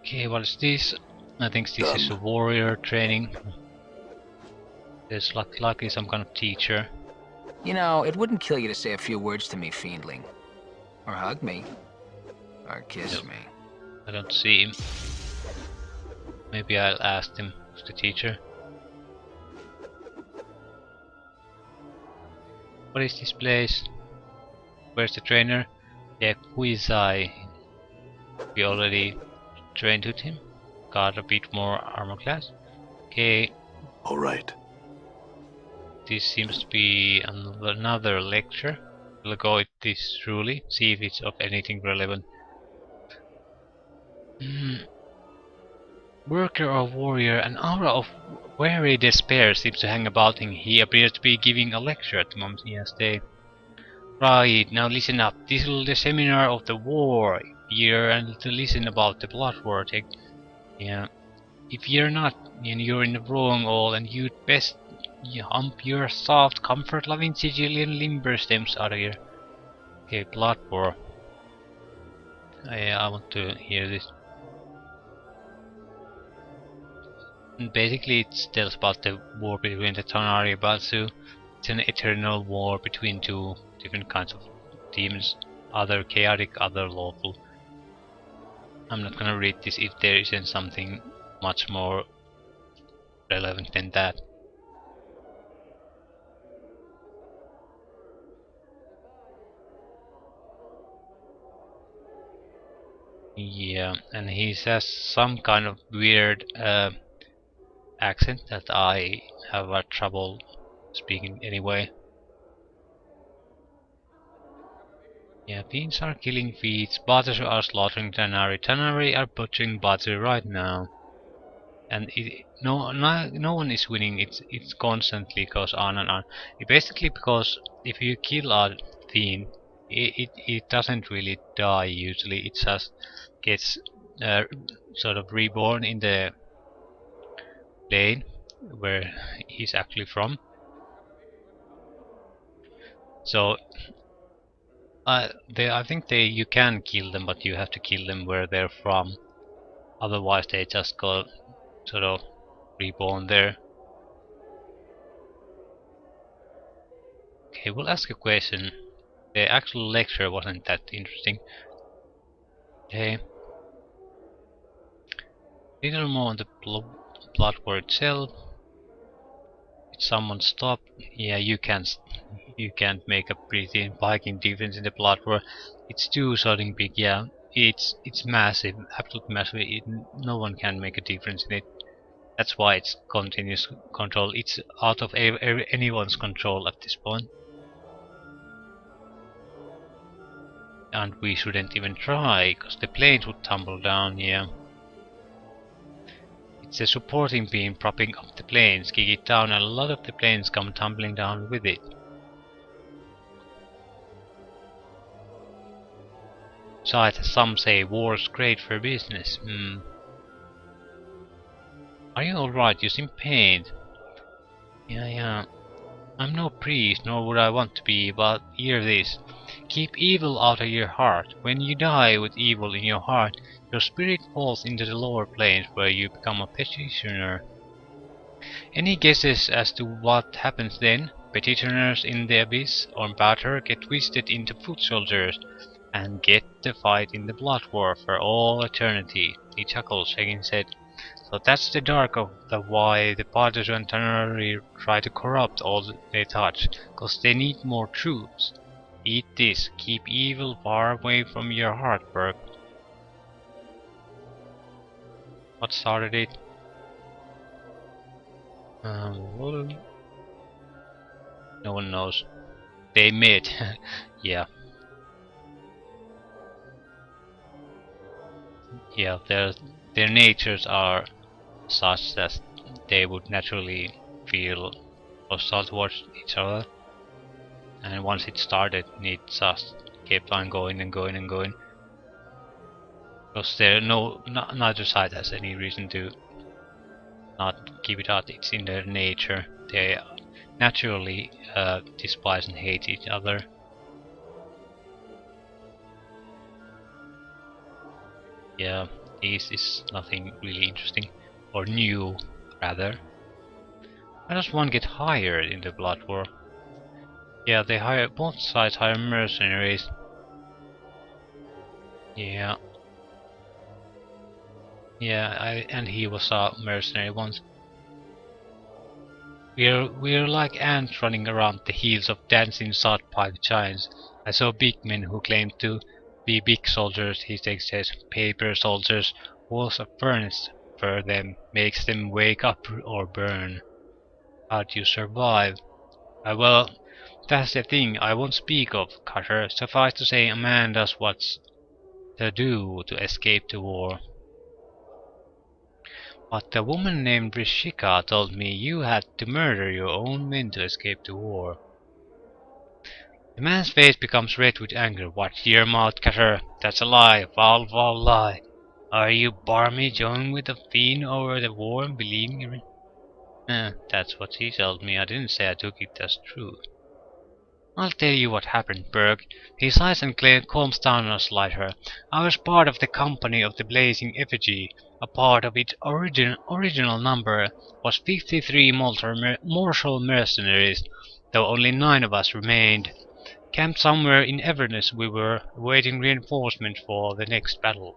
Okay, what is this? I think this Done. is a warrior training. There's likely some kind of teacher. You know, it wouldn't kill you to say a few words to me, Fiendling. Or hug me. Or kiss No, me. I don't see him. Maybe I'll ask him, who's the teacher. What is this place? Where's the trainer? Yeah, who is I? We already trained with him. Got a bit more armor class. Okay, All right. this seems to be another lecture. We'll go with this truly, see if it's of anything relevant. Worker or warrior, an aura of weary despair seems to hang about him. He appears to be giving a lecture at the moment. Yes, they. Right, now listen up. This is the seminar of the war. You're and to listen about the blood war. Yeah. If you're not, and you're in the wrong all, and you'd best hump your soft, comfort-loving Sicilian limber stems out of here. Okay, blood war. I want to hear this. And basically, it tells about the war between the Tonari and Batsu. It's an eternal war between two different kinds of demons, other chaotic, other lawful. I'm not gonna read this if there isn't something much more relevant than that. Yeah, and he says some kind of weird accent that I have trouble speaking anyway. Yeah, fiends are killing feeds, Batters are slaughtering Tanari, Tanari are butchering Batter right now. And no one is winning, it's constantly goes on and on. Basically because if you kill a fiend, it doesn't really die usually, it just gets sort of reborn in the plane where he's actually from. So I think you can kill them, but you have to kill them where they're from. Otherwise, they just go sort of reborn there. Okay, we'll ask a question. The actual lecture wasn't that interesting. Okay. Little more on the blood war itself. Did someone stop? Yeah, you can't make a pretty Viking defense in the blood war. It's too something big. Yeah, it's massive, absolutely massive. No one can make a difference in it. That's why it's continuous control. It's out of anyone's control at this point. And we shouldn't even try, because the planes would tumble down, yeah. It's a supporting beam propping up the planes, kick it down, and a lot of the planes come tumbling down with it. Besides, as some say, war's great for business. Are you alright? You seem pained. Yeah. I'm no priest, nor would I want to be, but hear this. Keep evil out of your heart. When you die with evil in your heart, your spirit falls into the lower planes where you become a petitioner. Any guesses as to what happens then? Petitioners in the abyss or batter get twisted into foot soldiers and get the fight in the blood war for all eternity. He chuckled, shaking his head. So that's the dark of the why the Batters and Tanari try to corrupt all they touch, cause they need more troops. Eat this, keep evil far away from your heart, Berg. What started it? Well, no one knows. They met. Yeah. Yeah, their natures are such that they would naturally feel hostile towards each other. And once it started, it just kept on going and going and going. Because neither side has any reason to not keep it out. It's in their nature. They naturally despise and hate each other. Yeah, is nothing really interesting. Or new, rather. Why does one get hired in the Blood War? Yeah, they hire, both sides hire mercenaries. Yeah. Yeah, and he was a mercenary once. We're like ants running around the heels of dancing sod-pipe giants. I saw big men who claimed to be big soldiers. He says paper soldiers. Walls of furnace for them makes them wake up or burn. How do you survive? Well, that's the thing I won't speak of, Cutter. Suffice to say, a man does what's to do to escape the war. But a woman named Rishika told me you had to murder your own men to escape the war. The man's face becomes red with anger. Watch your mouth, Cutter. That's a lie. Foul, foul lie. Are you barmy joining with the fiend over the war and believing it? That's what he told me. I didn't say I took it as true. I'll tell you what happened, Berg. He sighs and calms down a slighter. I was part of the company of the Blazing Effigy. A part of its original number was 53 mortal mercenaries, though only 9 of us remained. Camped somewhere in Everness, we were awaiting reinforcement for the next battle.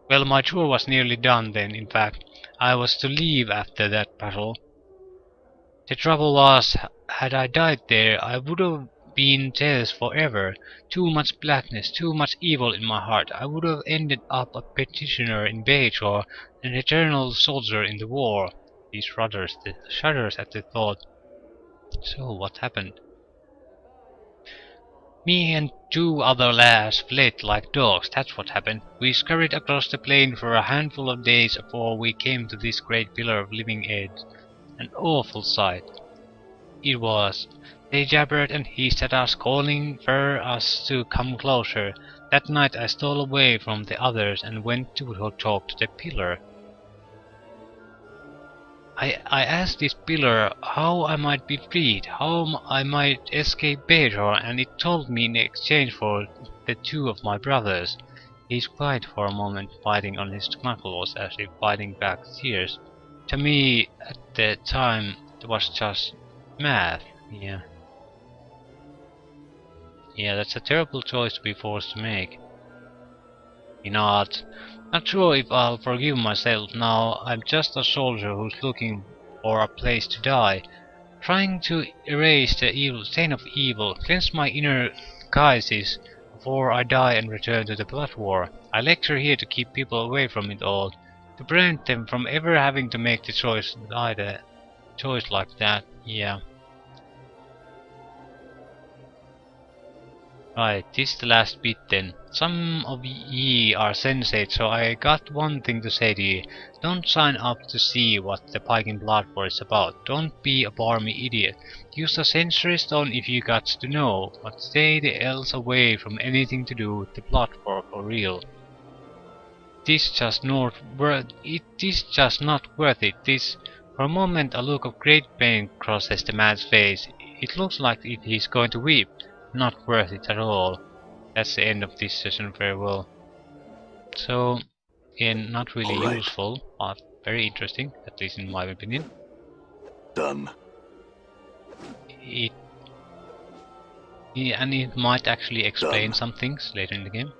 Well, my tour was nearly done then, in fact. I was to leave after that battle. The trouble was, had I died there, I would have been Tails forever. Too much blackness, too much evil in my heart. I would have ended up a petitioner in Bajor, an eternal soldier in the war. He shudders at the thought. So what happened? Me and 2 other lads fled like dogs, that's what happened. We scurried across the plain for a handful of days before we came to this great pillar of living edge. An awful sight. It was. They jabbered and hissed at us, calling for us to come closer. That night I stole away from the others and went to talk to the pillar. I asked this pillar how I might be freed, how I might escape Bajor, and it told me in exchange for the 2 of my brothers. He's quiet for a moment, biting on his knuckles as if fighting back tears. To me, at the time, it was just math. Yeah. Yeah, that's a terrible choice to be forced to make. Not sure if I'll forgive myself now. I'm just a soldier who's looking for a place to die. Trying to erase the stain of evil, cleanse my inner guises before I die and return to the Blood War. I lecture here to keep people away from it all. To prevent them from ever having to make the choice like that. Yeah. Right, this is the last bit then. Some of ye are sensate, so I got one thing to say to ye. Don't sign up to see what the Pike in Blood War is about. Don't be a barmy idiot. Use the Century Stone if you got to know, but stay the else away from anything to do with the Blood War for real. It is just not worth it. For a moment a look of great pain crosses the man's face. It looks like he's going to weep. Not worth it at all. That's the end of this session, farewell. So, again, not really useful, but very interesting, at least in my opinion. Done. And it might actually explain some things later in the game.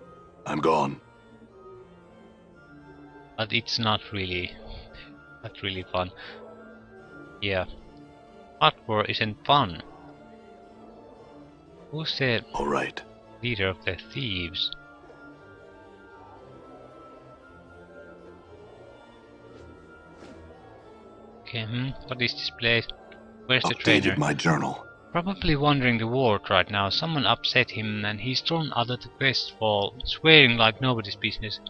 I'm gone. But it's not really fun. Yeah. Blood War isn't fun. Who's the leader of the thieves? Okay, what is this place? Where's the trainer? My journal. Probably wandering the world right now. Someone upset him and he's thrown out of the Westfall, swearing like nobody's business.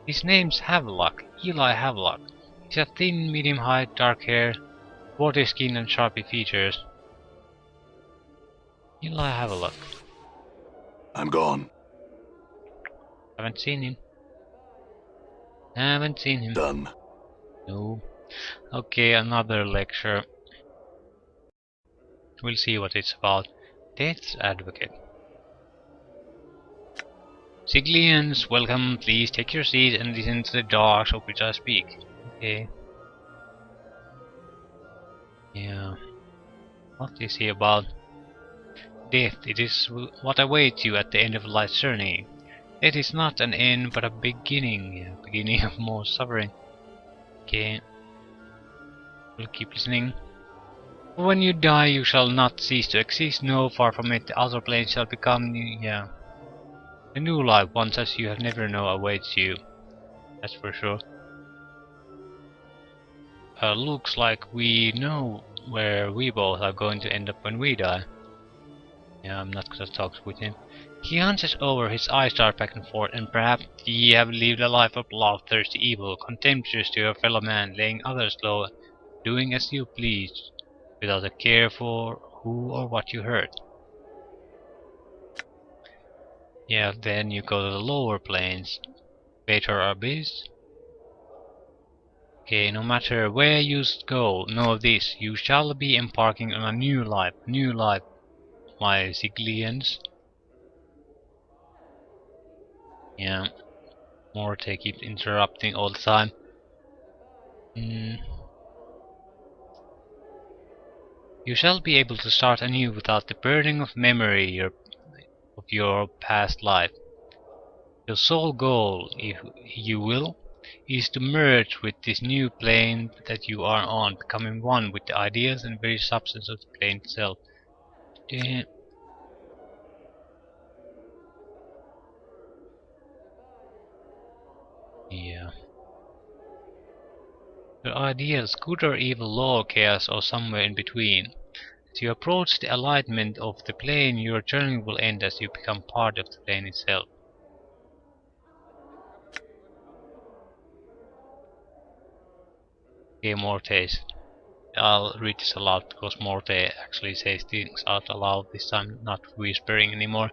His name's Havelock, Eli Havelock. He's a thin, medium height, dark hair, water skin and sharpy features. Eli Havelock. I'm gone. Haven't seen him. Done. No. Okay, another lecture. We'll see what it's about. Death's Advocate. Siglians, welcome, please take your seat and listen to the darks of which I speak. Okay. Yeah. What is he about? Death, it is what awaits you at the end of life's journey. It is not an end, but a beginning. A beginning of more suffering. Okay. We'll keep listening. When you die, you shall not cease to exist. No, far from it. The outer plane shall become new. Yeah. A new life, one such you have never known, awaits you. That's for sure. Looks like we know where we both are going to end up when we die. Yeah, I'm not gonna talk with him. He hunches over, his eyes dart back and forth, and perhaps ye have lived a life of bloodthirsty evil, contemptuous to your fellow man, laying others low, doing as you please, without a care for who or what you hurt. Yeah, then you go to the lower planes. Better abyss. Okay, no matter where you go, know this, you shall be embarking on a new life, my Siglians. Yeah, Morte keeps interrupting all the time. You shall be able to start anew without the burden of memory of your past life. Your sole goal, if you will, is to merge with this new plane that you are on, becoming one with the ideas and very substance of the plane itself. Yeah. Your ideals, good or evil, law, chaos, or somewhere in between. As you approach the alignment of the plane, your journey will end as you become part of the plane itself. Okay, Mortes. I'll read this aloud because Morte actually says things out aloud this time, not whispering anymore.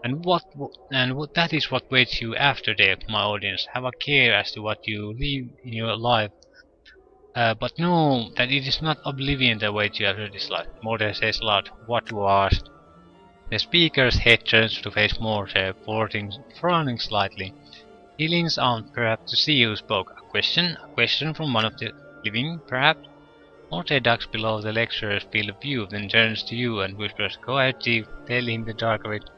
And that is what waits you after death, my audience. Have a care as to what you leave in your life. But know that it is not oblivion that waits you after this life. Morte says aloud, what was? The speaker's head turns to face Morte, frowning slightly. He leans on, perhaps to see who spoke. A question from one of the living, perhaps? Morte ducks below the lecturer's field of view, then turns to you and whispers, go ahead, Chief, tell him the dark of it.